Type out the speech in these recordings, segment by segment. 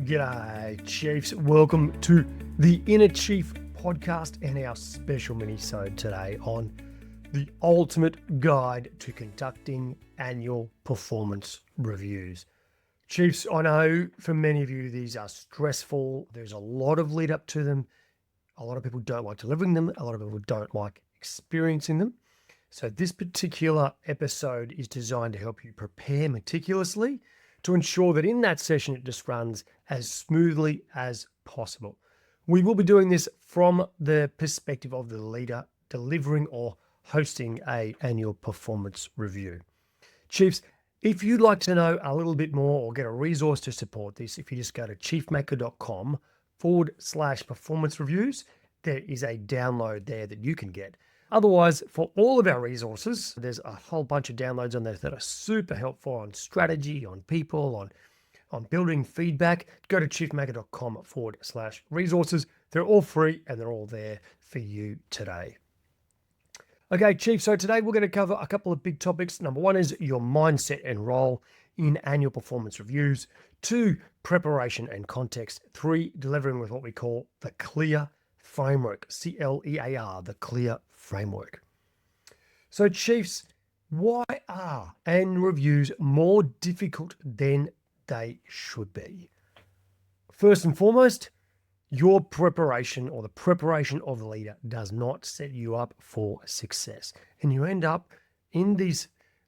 G'day, Chiefs. Welcome to the Inner Chief podcast and our special Minisode today on the ultimate guide to conducting annual performance reviews. Chiefs, I know for many of you these are stressful. There's a lot of lead up to them. A lot of people don't like delivering them. A lot of people don't like experiencing them. So this particular episode is designed to help you prepare meticulously to ensure that in that session it just runs as smoothly as possible. We will be doing this from the perspective of the leader delivering or hosting an annual performance review. Chiefs, if you'd like to know a little bit more or get a resource to support this, if you just go to chiefmaker.com/performance reviews, there is a download there that you can get. Otherwise, for all of our resources, there's a whole bunch of downloads on there that are super helpful on strategy, on people, on building feedback. Go to chiefmaker.com/resources. They're all free and they're all there for you today. Okay, Chief, so today we're going to cover a couple of big topics. Number one is your mindset and role in annual performance reviews. 2, preparation and context. 3, delivering with what we call the CLEAR framework, CLEAR, the CLEAR framework. So Chiefs, why are annual reviews more difficult than they should be? First and foremost, your preparation or the preparation of the leader does not set you up for success. And you end up in these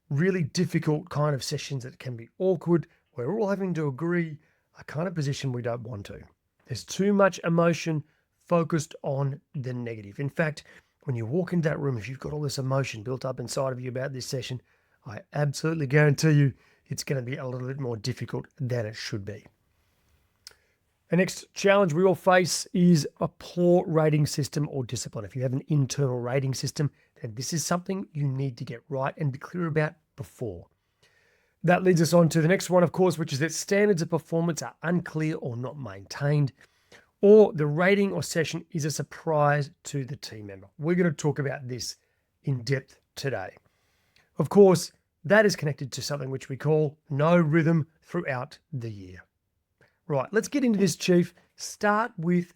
really difficult kind of sessions that can be awkward, where we're all having to agree a kind of position we don't want to. There's too much emotion focused on the negative. In fact, when you walk into that room, if you've got all this emotion built up inside of you about this session, I absolutely guarantee you it's going to be a little bit more difficult than it should be. The next challenge we all face is a poor rating system or discipline. If you have an internal rating system, then this is something you need to get right and be clear about before. That leads us on to the next one, of course, which is that standards of performance are unclear or not maintained, or the rating or session is a surprise to the team member. We're going to talk about this in depth today. Of course, that is connected to something which we call no rhythm throughout the year. Right, let's get into this, Chief. Start with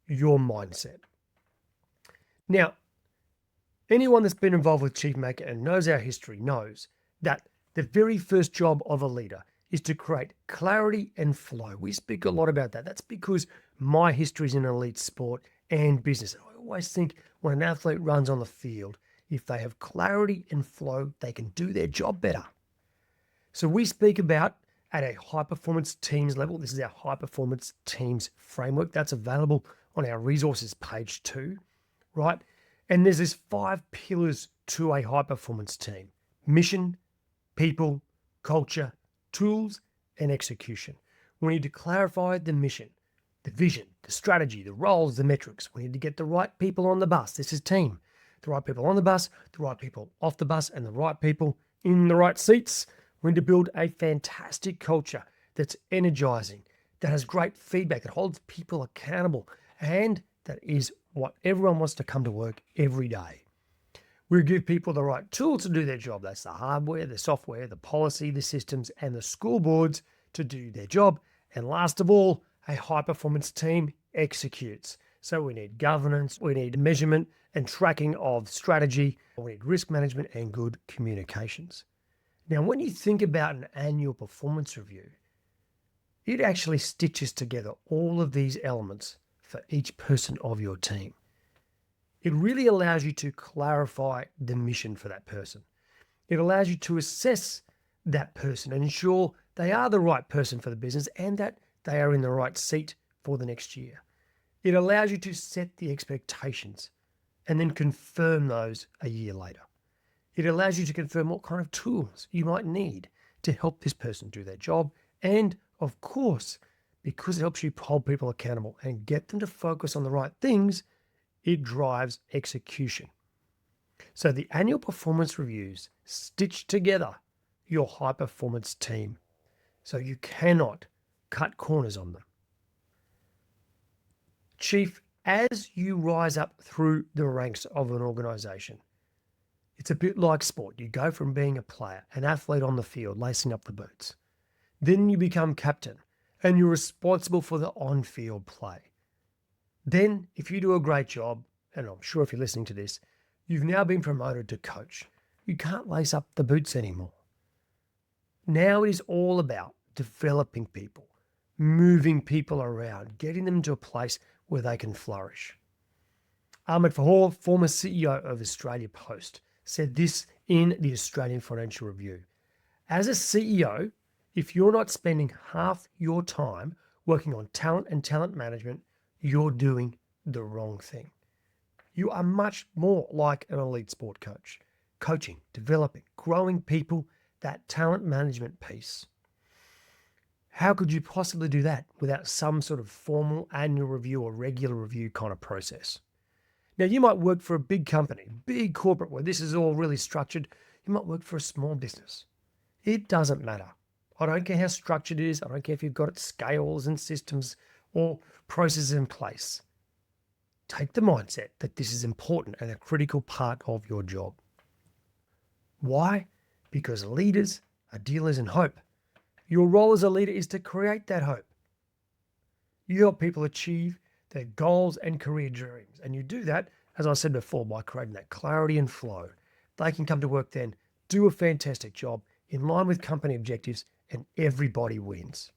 your mindset. Now, anyone that's been involved with Chief Maker and knows our history knows that the very first job of a leader is to create clarity and flow. We speak a lot about that. That's because my history is in elite sport and business. I always think when an athlete runs on the field, if they have clarity and flow, they can do their job better. So we speak about at a high performance teams level. This is our high performance teams framework. That's available on our resources page 2, right? And there's this 5 pillars to a high performance team: mission, people, culture, tools, and execution. We need to clarify the mission, the vision, the strategy, the roles, the metrics. We need to get the right people on the bus. This is team. The right people on the bus, the right people off the bus, and the right people in the right seats. We need to build a fantastic culture that's energizing, that has great feedback, that holds people accountable, and that is what everyone wants to come to work every day. We give people the right tools to do their job. That's the hardware, the software, the policy, the systems, and the scoreboards to do their job. And last of all, a high-performance team executes. So we need governance, we need measurement and tracking of strategy, we need risk management and good communications. Now, when you think about an annual performance review, it actually stitches together all of these elements for each person of your team. It really allows you to clarify the mission for that person. It allows you to assess that person and ensure they are the right person for the business and that they are in the right seat for the next year. It allows you to set the expectations and then confirm those a year later. It allows you to confirm what kind of tools you might need to help this person do their job. And of course, because it helps you hold people accountable and get them to focus on the right things, it drives execution. So the annual performance reviews stitch together your high performance team. So you cannot cut corners on them. Chief, as you rise up through the ranks of an organization, it's a bit like sport. You go from being a player, an athlete on the field, lacing up the boots. Then you become captain, and you're responsible for the on-field play. Then, if you do a great job, and I'm sure if you're listening to this, you've now been promoted to coach. You can't lace up the boots anymore. Now it is all about developing people, moving people around, getting them to a place where they can flourish. Ahmed Fahor, former CEO of Australia Post, said this in the Australian Financial Review. As a CEO, if you're not spending half your time working on talent and talent management, you're doing the wrong thing. You are much more like an elite sport coach, coaching, developing, growing people, that talent management piece. How could you possibly do that without some sort of formal annual review or regular review kind of process? Now, you might work for a big company, big corporate where this is all really structured. You might work for a small business. It doesn't matter. I don't care how structured it is. I don't care if you've got scales and systems or processes in place. Take the mindset that this is important and a critical part of your job. Why? Because leaders are dealers in hope. Your role as a leader is to create that hope. You help people achieve their goals and career dreams. And you do that, as I said before, by creating that clarity and flow. They can come to work then, do a fantastic job in line with company objectives, and everybody wins.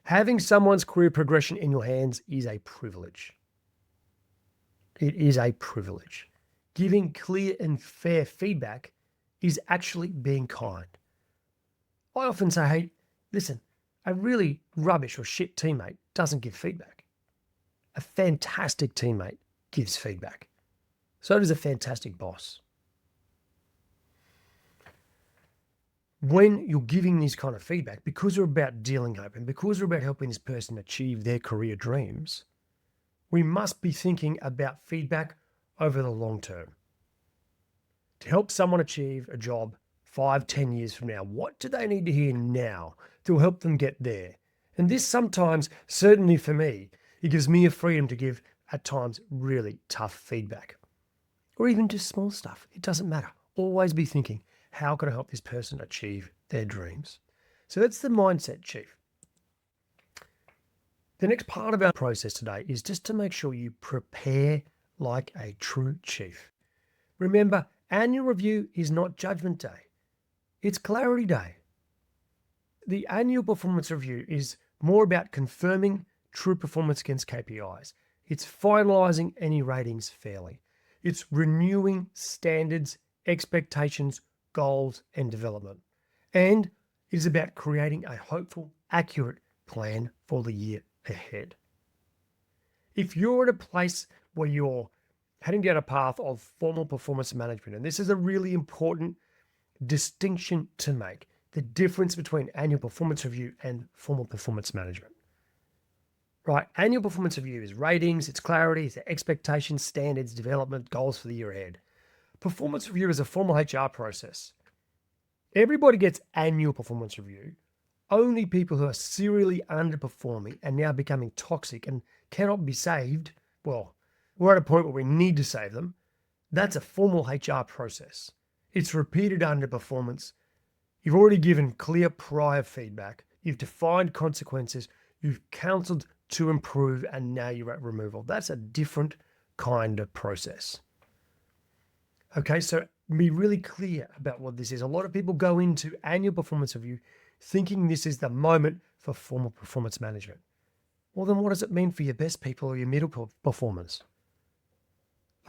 Having someone's career progression in your hands is a privilege. It is a privilege. Giving clear and fair feedback is actually being kind. I often say, hey, listen, a really rubbish or shit teammate doesn't give feedback. A fantastic teammate gives feedback. So does a fantastic boss. When you're giving this kind of feedback, because we're about dealing hope and because we're about helping this person achieve their career dreams, we must be thinking about feedback over the long term. To help someone achieve a job 5-10 years from now, what do they need to hear now to help them get there? And this sometimes, certainly for me, it gives me a freedom to give, at times, really tough feedback. Or even just small stuff. It doesn't matter. Always be thinking, how can I help this person achieve their dreams? So that's the mindset, Chief. The next part of our process today is just to make sure you prepare like a true chief. Remember, annual review is not judgment day. It's clarity day. The annual performance review is more about confirming true performance against KPIs. It's finalising any ratings fairly. It's renewing standards, expectations, goals, and development. And it is about creating a hopeful, accurate plan for the year ahead. If you're at a place where you're heading down a path of formal performance management, and this is a really important distinction to make, the difference between annual performance review and formal performance management. Right, annual performance review is ratings, it's clarity, it's expectations, standards, development, goals for the year ahead. Performance review is a formal HR process. Everybody gets annual performance review. Only people who are serially underperforming and now becoming toxic and cannot be saved, well, we're at a point where we need to save them. That's a formal HR process. It's repeated underperformance. You've already given clear prior feedback. You've defined consequences. You've counseled to improve, and now you're at removal. That's a different kind of process. Okay, so be really clear about what this is. A lot of people go into annual performance review thinking this is the moment for formal performance management. Well, then what does it mean for your best people or your middle performers?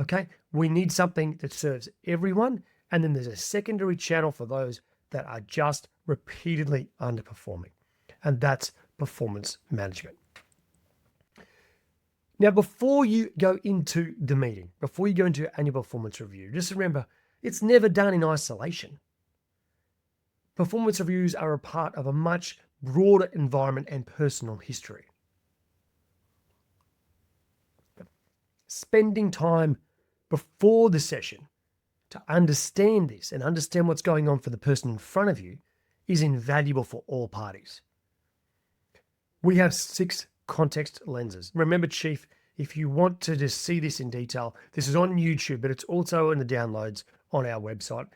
Okay, we need something that serves everyone, and then there's a secondary channel for those that are just repeatedly underperforming, and that's performance management. Now, before you go into the meeting, before you go into your annual performance review, just remember, it's never done in isolation. Performance reviews are a part of a much broader environment and personal history. Spending time before the session to understand this and understand what's going on for the person in front of you is invaluable for all parties. We have 6 context lenses. Remember, Chief, if you want to just see this in detail, this is on YouTube, but it's also in the downloads on our website.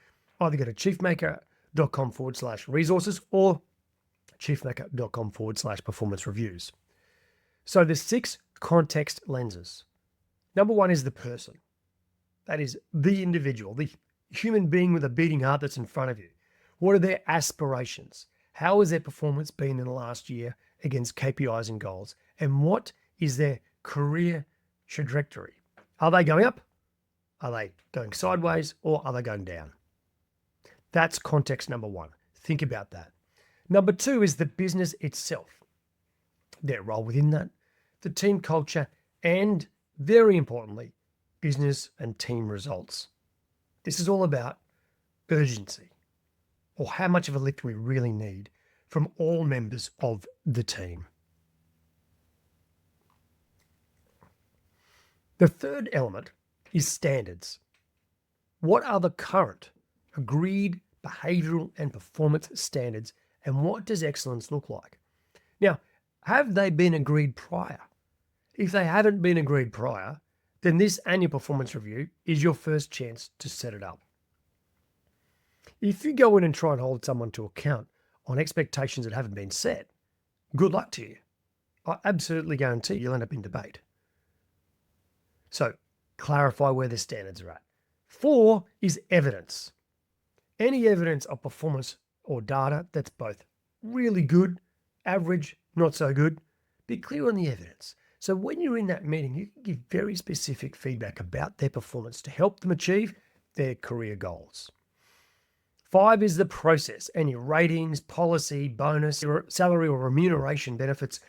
Either go to chiefmaker.com/resources or chiefmaker.com/performance reviews. So there's 6 context lenses. Number 1 is the person. That is the individual, the human being with a beating heart that's in front of you. What are their aspirations? How has their performance been in the last year against KPIs and goals? And what is their career trajectory? Are they going up? Are they going sideways? Or are they going down? That's context number 1. Think about that. Number 2 is the business itself. Their role within that, the team culture, and very importantly, business and team results. This is all about urgency, or how much of a lift we really need from all members of the team. The third element is standards. What are the current agreed behavioural and performance standards, and what does excellence look like? Now, have they been agreed prior? If they haven't been agreed prior, then this annual performance review is your first chance to set it up. If you go in and try and hold someone to account on expectations that haven't been set, good luck to you. I absolutely guarantee you'll end up in debate. So, clarify where the standards are at. 4 is evidence. Any evidence of performance or data that's both really good, average, not so good, be clear on the evidence. So when you're in that meeting, you can give very specific feedback about their performance to help them achieve their career goals. 5 is the process. Any ratings, policy, bonus, salary or remuneration benefits,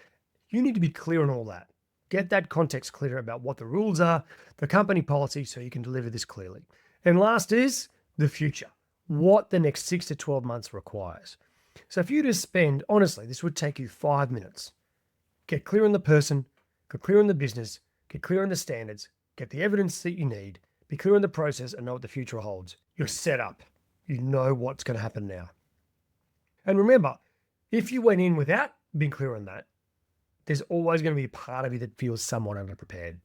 you need to be clear on all that. Get that context clear about what the rules are, the company policy, so you can deliver this clearly. And last is the future, what the next 6 to 12 months requires. So if you just spend, honestly, this would take you 5 minutes. Get clear on the person, get clear on the business, get clear on the standards, get the evidence that you need, be clear on the process and know what the future holds. You're set up. You know what's going to happen now. And remember, if you went in without being clear on that, there's always going to be a part of you that feels somewhat underprepared.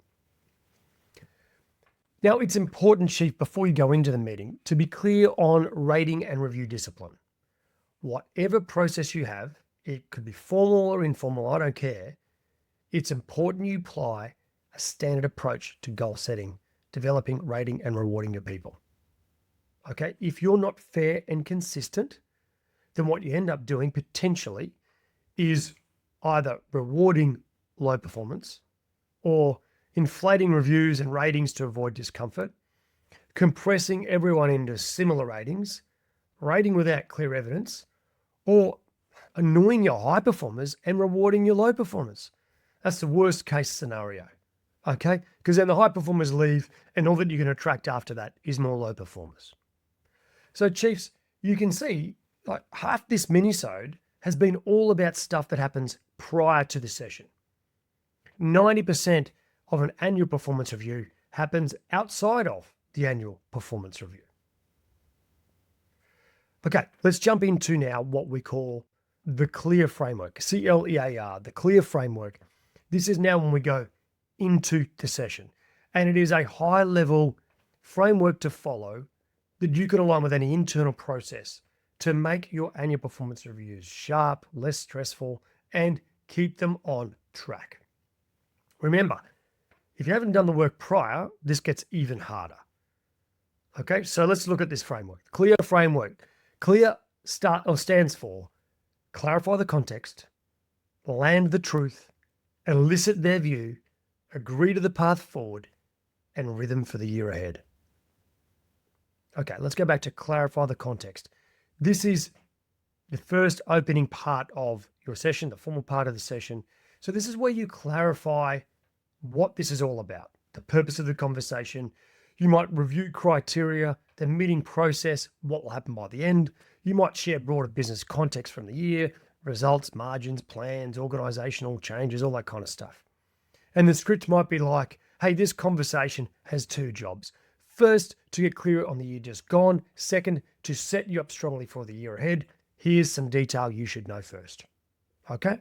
Now, it's important, Chief, before you go into the meeting, to be clear on rating and review discipline. Whatever process you have, it could be formal or informal, I don't care. It's important you apply a standard approach to goal setting, developing, rating, and rewarding your people. Okay? If you're not fair and consistent, then what you end up doing potentially is either rewarding low performance or inflating reviews and ratings to avoid discomfort, compressing everyone into similar ratings, rating without clear evidence, or annoying your high performers and rewarding your low performers. That's the worst case scenario, okay? Because then the high performers leave and all that you can attract after that is more low performers. So Chiefs, you can see like half this minisode has been all about stuff that happens prior to the session. 90% of an annual performance review happens outside of the annual performance review. Okay, let's jump into now what we call the CLEAR framework, CLEAR, the CLEAR framework. This is now when we go into the session, and it is a high-level framework to follow that you can align with any internal process to make your annual performance reviews sharp, less stressful, and keep them on track. Remember, if you haven't done the work prior, this gets even harder. Okay, so let's look at this framework. CLEAR framework. CLEAR stands for clarify the context, land the truth, elicit their view, agree to the path forward, and rhythm for the year ahead. Okay, let's go back to clarify the context. This is the first opening part of your session, the formal part of the session. So this is where you clarify what this is all about, the purpose of the conversation. You might review criteria, the meeting process, what will happen by the end. You might share broader business context from the year, results, margins, plans, organizational changes, all that kind of stuff. And the script might be like, hey, this conversation has 2 jobs. First, to get clear on the year just gone. Second, to set you up strongly for the year ahead. Here's some detail you should know first. Okay?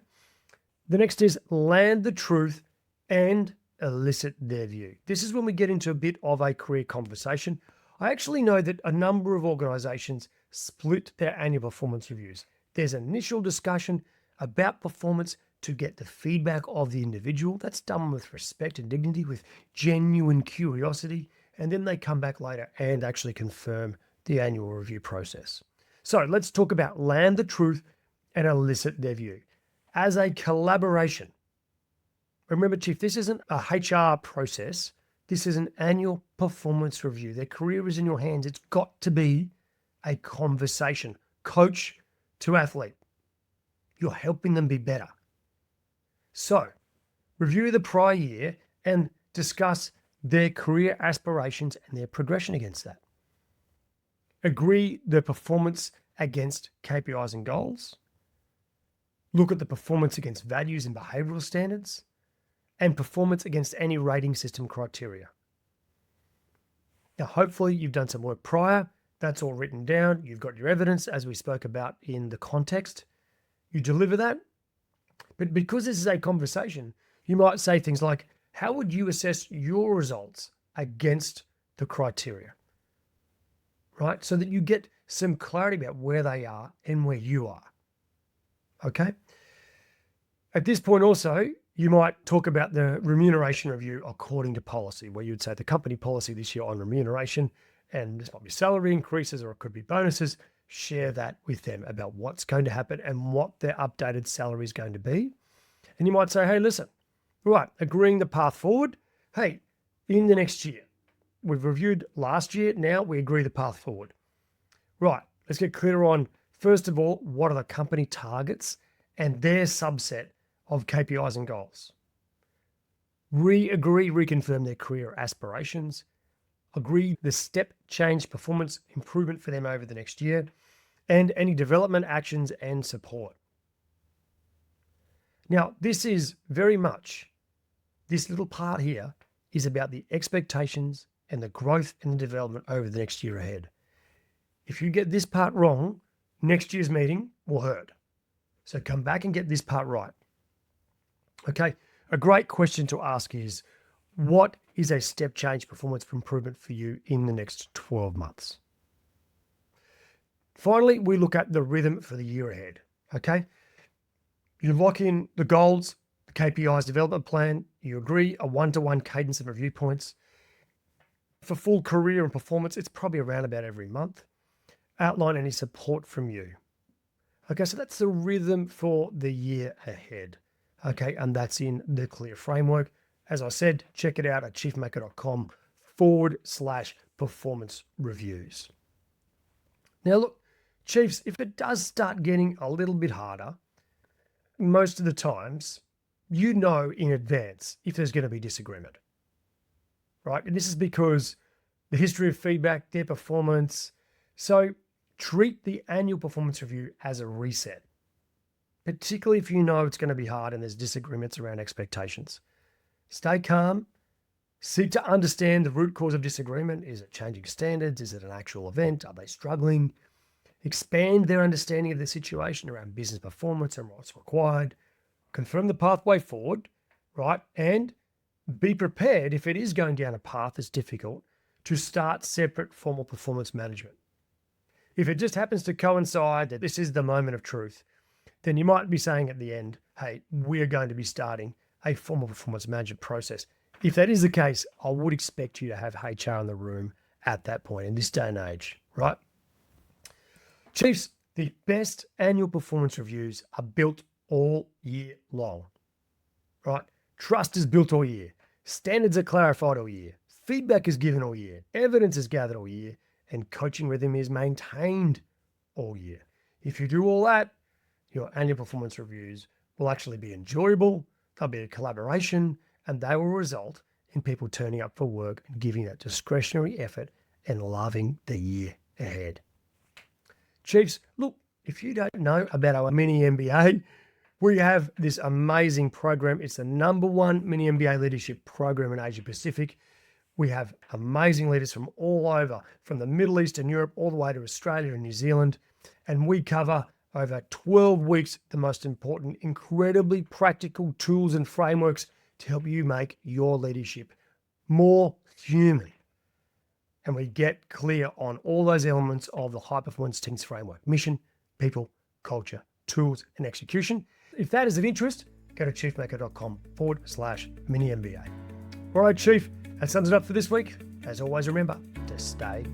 The next is land the truth and elicit their view. This is when we get into a bit of a career conversation. I actually know that a number of organizations split their annual performance reviews. There's an initial discussion, about performance to get the feedback of the individual. That's done with respect and dignity, with genuine curiosity. And then they come back later and actually confirm the annual review process. So let's talk about land the truth and elicit their view. As a collaboration, remember, Chief, this isn't a HR process. This is an annual performance review. Their career is in your hands. It's got to be a conversation, coach to athlete. You're helping them be better. So review the prior year and discuss their career aspirations and their progression against that. Agree the performance against KPIs and goals. Look at the performance against values and behavioral standards, and performance against any rating system criteria. Now, hopefully you've done some work prior. That's all written down. You've got your evidence, as we spoke about in the context. You deliver that. But because this is a conversation, you might say things like, how would you assess your results against the criteria? Right? So that you get some clarity about where they are and where you are. Okay? At this point also, you might talk about the remuneration review according to policy, where you would say the company policy this year on remuneration, and this might be salary increases or it could be bonuses. Share that with them about what's going to happen and what their updated salary is going to be. And you might say, hey, listen, right, agreeing the path forward. Hey, in the next year, we've reviewed last year. Now we agree the path forward. Right, let's get clear on, first of all, what are the company targets and their subset of KPIs and goals. Reconfirm their career aspirations. Agree the step change performance improvement for them over the next year, and any development actions and support. Now, this is very much, this little part here is about the expectations and the growth and the development over the next year ahead. If you get this part wrong, next year's meeting will hurt. So come back and get this part right. Okay, a great question to ask is, what is a step change performance improvement for you in the next 12 months? Finally, we look at the rhythm for the year ahead. Okay, you lock in the goals, the KPIs development plan, you agree a one-to-one cadence of review points. For full career and performance, it's probably around about every month. Outline any support from you. Okay, so that's the rhythm for the year ahead. Okay, and that's in the clear framework. As I said, check it out at chiefmaker.com/performance reviews. Now, look, Chiefs, if it does start getting a little bit harder, most of the times, you know in advance if there's going to be disagreement, right? And this is because the history of feedback, their performance. So treat the annual performance review as a reset, particularly if you know it's going to be hard and there's disagreements around expectations. Stay calm. Seek to understand the root cause of disagreement. Is it changing standards? Is it an actual event? Are they struggling? Expand their understanding of the situation around business performance and what's required. Confirm the pathway forward, right? And be prepared, if it is going down a path that's difficult, to start separate formal performance management. If it just happens to coincide that this is the moment of truth, then you might be saying at the end, hey, we're going to be starting a formal performance management process. If that is the case, I would expect you to have HR in the room at that point in this day and age, right? Chiefs, the best annual performance reviews are built all year long, right? Trust is built all year. Standards are clarified all year. Feedback is given all year. Evidence is gathered all year. And coaching rhythm is maintained all year. If you do all that, your annual performance reviews will actually be enjoyable. They'll be a collaboration, and they will result in people turning up for work and giving that discretionary effort and loving the year ahead. Chiefs, look, if you don't know about our mini MBA, we have this amazing program. It's the #1 mini MBA leadership program in Asia Pacific. We have amazing leaders from all over, from the Middle East and Europe, all the way to Australia and New Zealand. And we cover over 12 weeks the most important, incredibly practical tools and frameworks to help you make your leadership more human. And we get clear on all those elements of the high performance teams framework: mission, people, culture, tools, and execution. if that is of interest, go to chiefmaker.com/mini MBA. All right, Chief, that sums it up for this week. As always, remember to stay